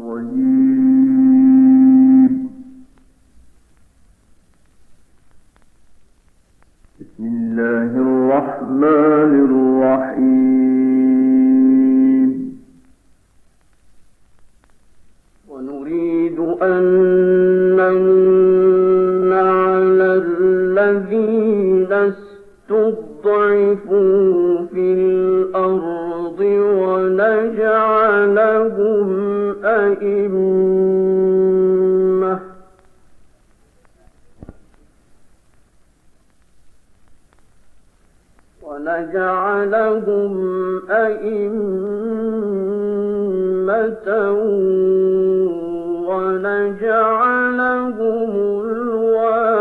الرجيم. بسم الله الرحمن الرحيم. ونريد أن نمن على الذين استضعفوا في الأرض ونجعلهم أئمة ونجعلهم الوارثين.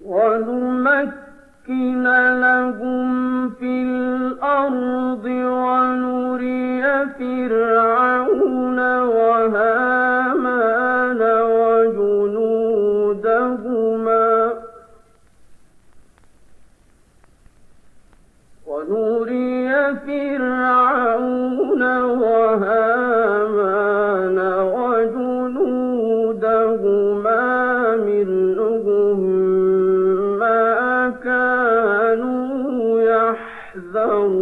ونمكن لهم في الأرض ونري فرعون وهامان وجنودهما منهم ما كانوا يحذرون.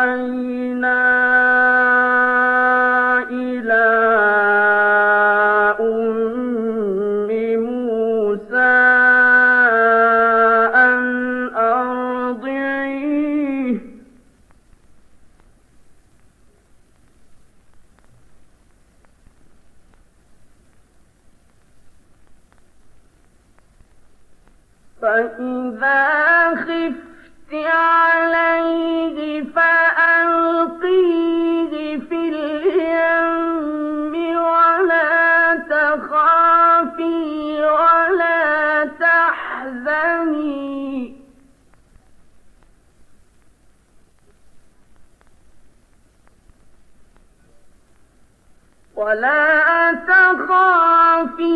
وأوحينا إلى أم موسى أن أرضعيه فإذا خفت عليه فألقيه في اليم ولا تخافي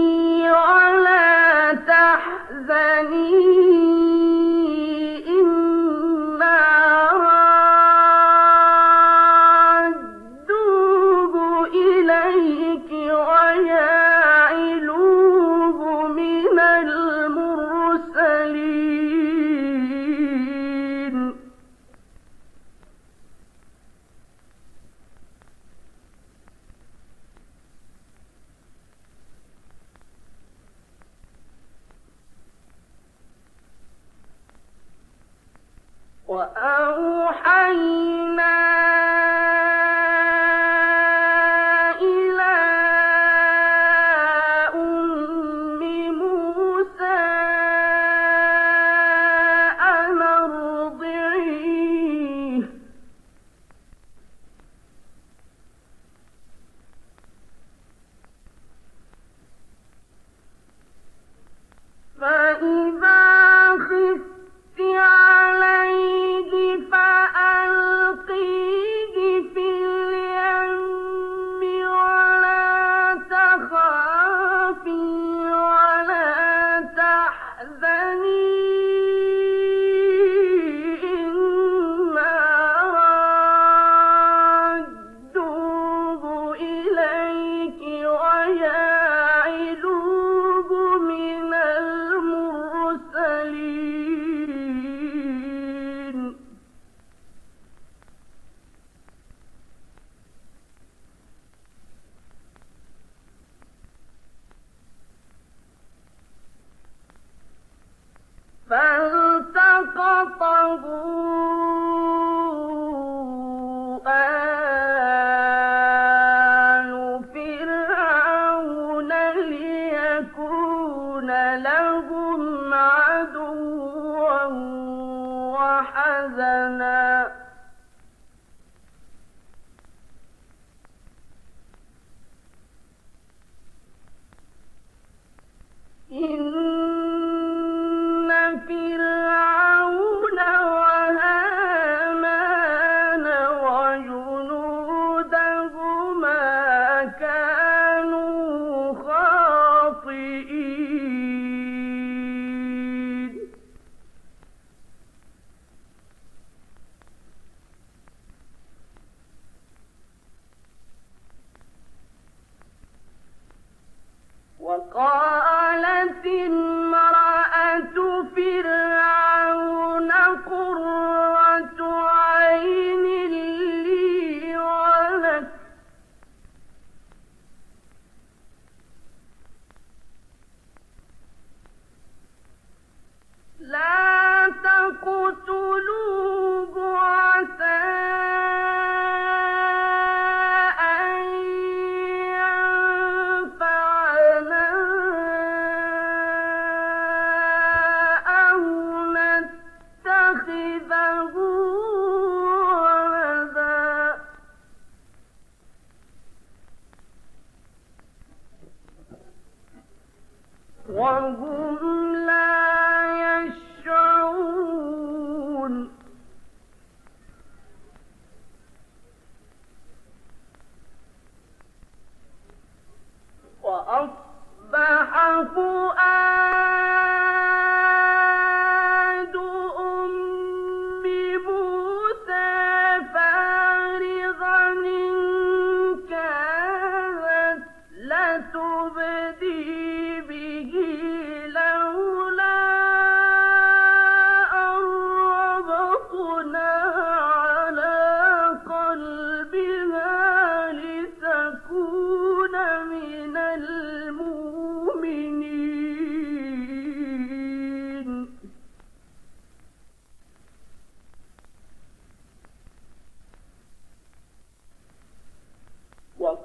ولا تحزني إنا رادوه إليك وجاعلوه من المرسلين. وأوحينا إلى أم موسى أن أرضعيه فإذا خفت عليه فألقيه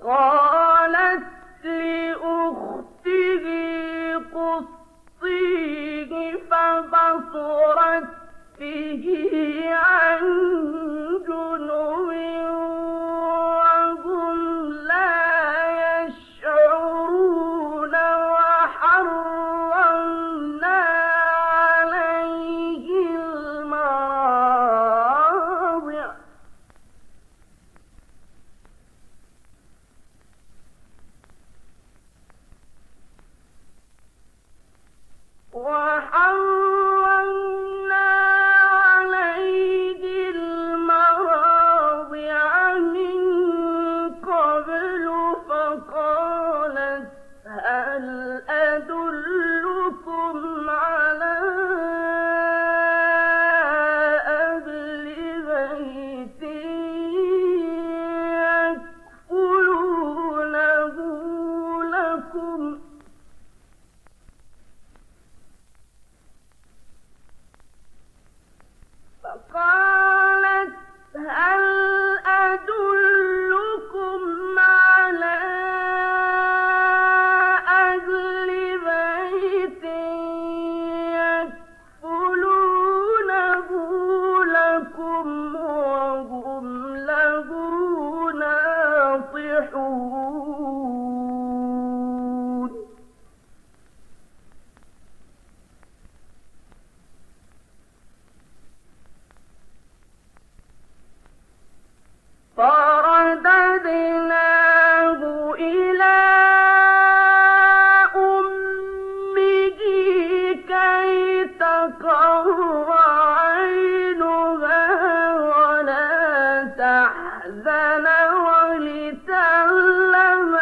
فقالت لأخته قصيه فبصرت به عن جنب وهم لا يشعرون وحرمنا عليه المراضع من قبل فقالت هل أدلكم على أهل بيت يكفلونه لكم فقالت هل أدلكم على أهل بيت يكفلونه لكم وهم له ناصحون فرددناه إلى أمه كي تقر عينها ولا تحزن ولتعلم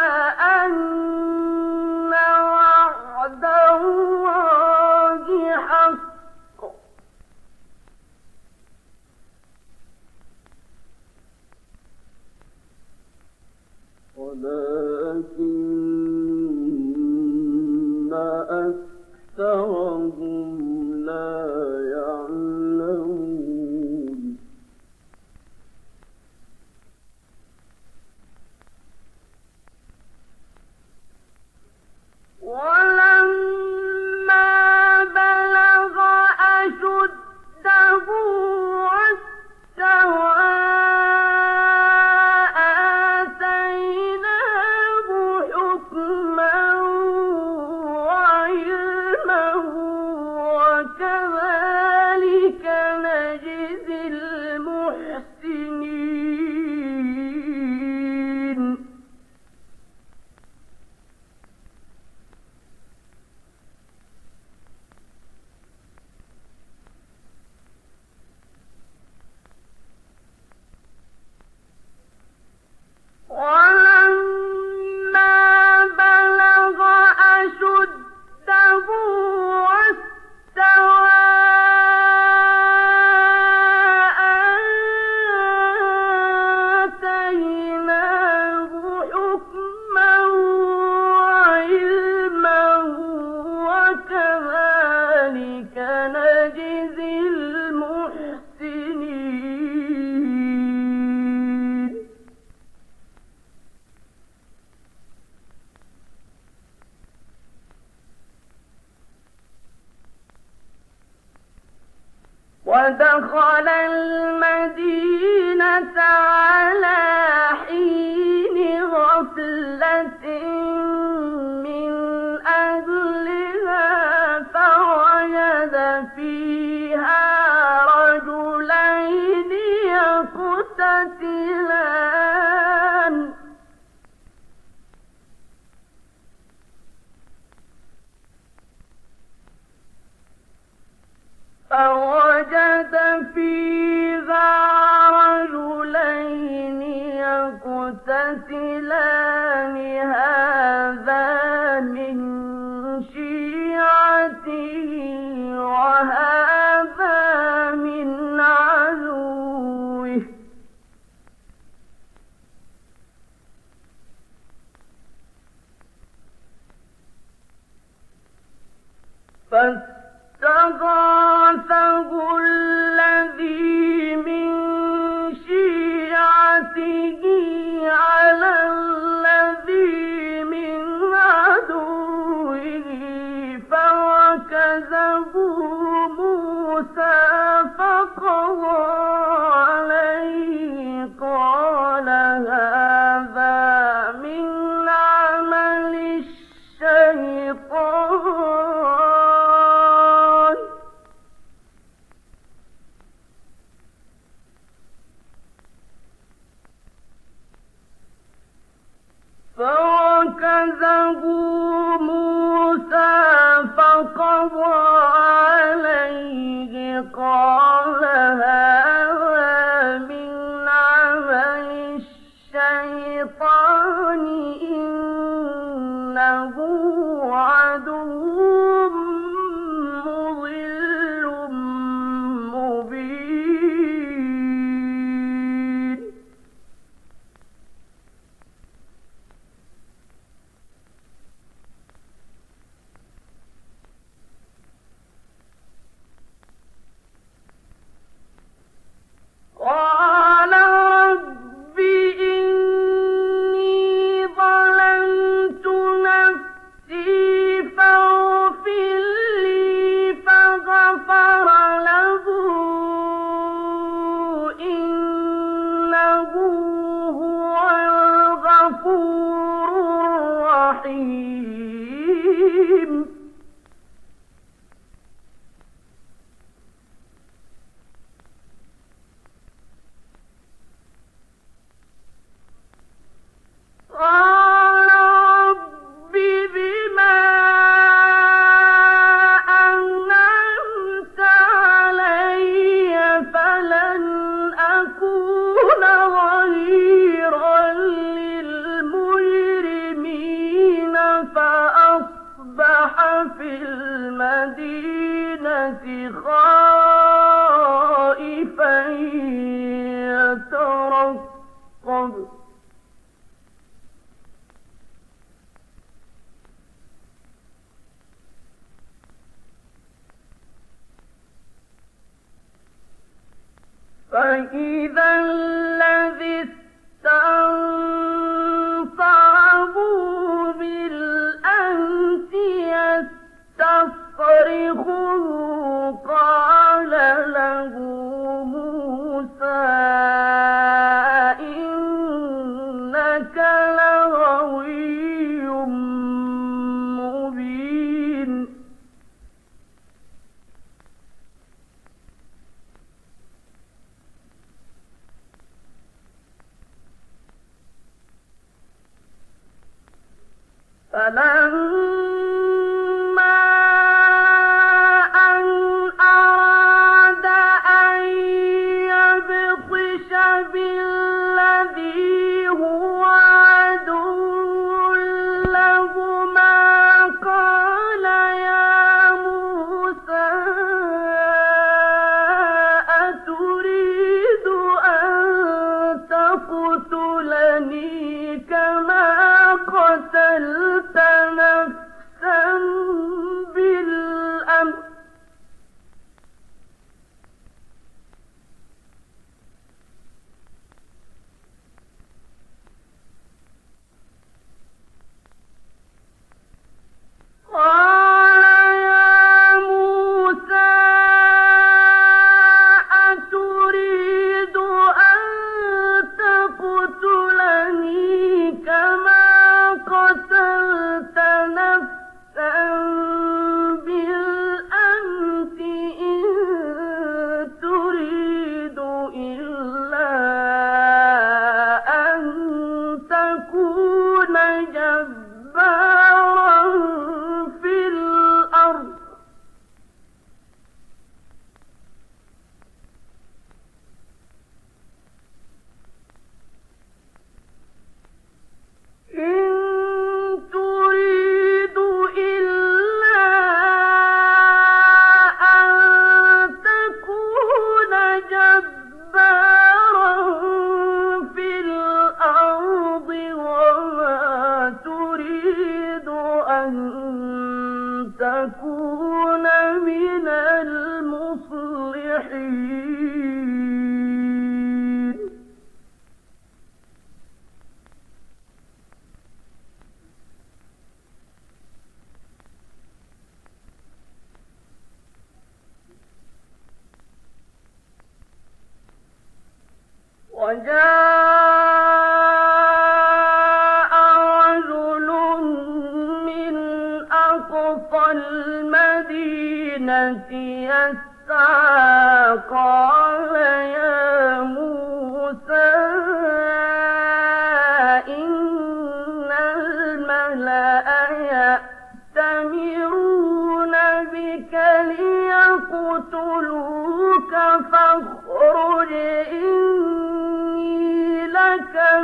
أن وعد الله حق ولكن أكثرهم لا يعلمون ولما بلغ أشده واستوى آتيناه حكما وعلما وكذلك نجزي المحسنين ولما بلغ أشده واستوى آتيناه حكما وعلما وكذلك نجزي المحسنين ودخل المدينة على حين غفلة من أهلها فوجد فيها رجلين يقتتلان فوجد فيها رجلين يقتتلان هذا من شيعته وهذا من عدوه فاستغاثه الذي من شيعته على الذي قال هذا من عمل الشيطان فوكزه موسى فقضى عليه قال هذا من عمل الشيطان إنه عدو مضل مبين قال رب إني ظلمت نفسي فاغفر لي فغفر له إنه هو الغفور الرحيم قال رب بما أنعمت علي فلن أكون ظهيرا للمجرمين فأصبح في المدينة خائفا يترقب فإذا الذي استنصره بالأمس يستصرخه قال له موسى إنك لغوي مبين فلما أن أراد أن يبطش بالذي هو عدو لهما قال يا موسى أتريد أن تقتلني كما قتلت نفسا بالأمر قال يا موسى أتريد أن تقتلني كما قتلت نفسا بالأمس إن تريد إلا أن تكون جبارا في الأرض إن تريد إلا أن تكون جبارا في الأرض وما تريد أن تكون من المصلحين وجاء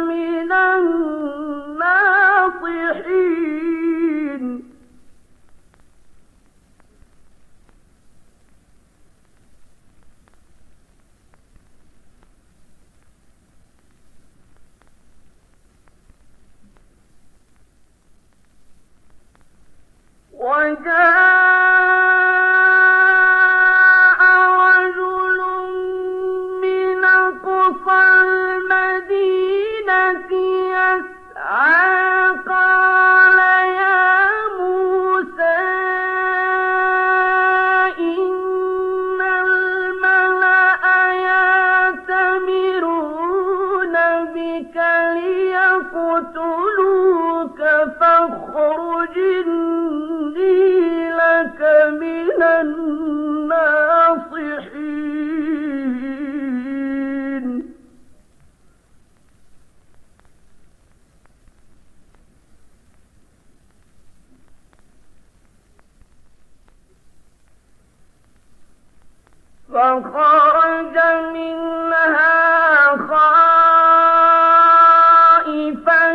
من الناصحين وجاء رجل من أقصى المدينة يسعى قال يا موسى إن الملأ يأتمرون بك ليقتلوك فاخرج لك من الناصحين فخرج منها خائفا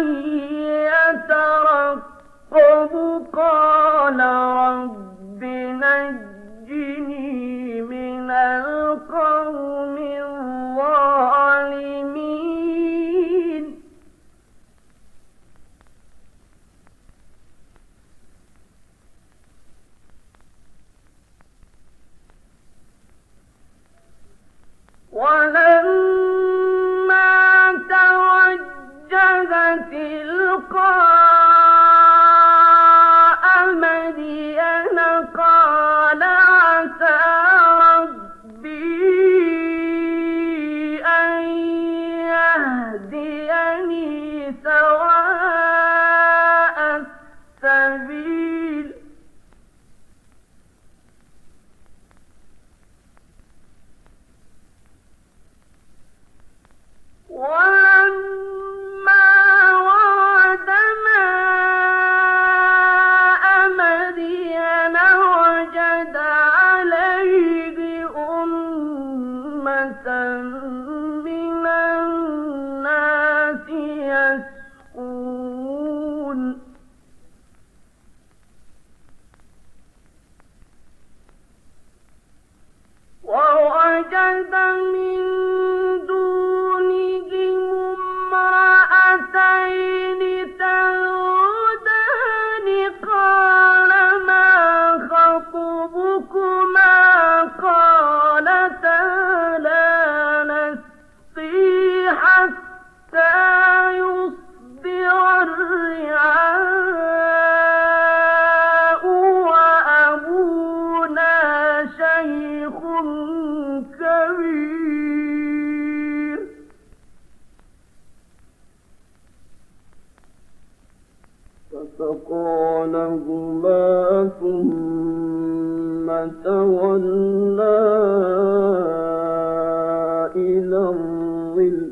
يترقب قال رب نجني من القوم الظالمين ولما توجه تلقاء مدين قال عسى ربي أن يهديني سواء السبيل ولما ورد ماء مدين وجد عليه أمة من الناس يسقون ووجد من دونهم امرأتين تذودان قال ما خطبكما قالتا لا نسقي حتى يصدر الرعاء وأبونا شيخ كبير فسقى لهما ثم تولى إلى الظل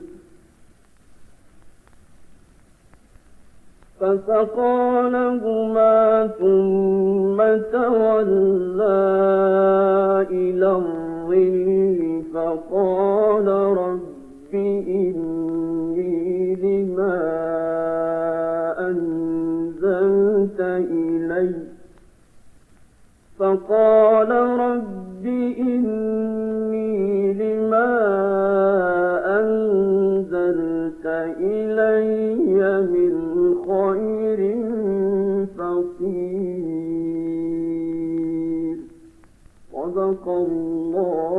فقال رب إني لما أنزلت إلي من خير فقير. صدق الله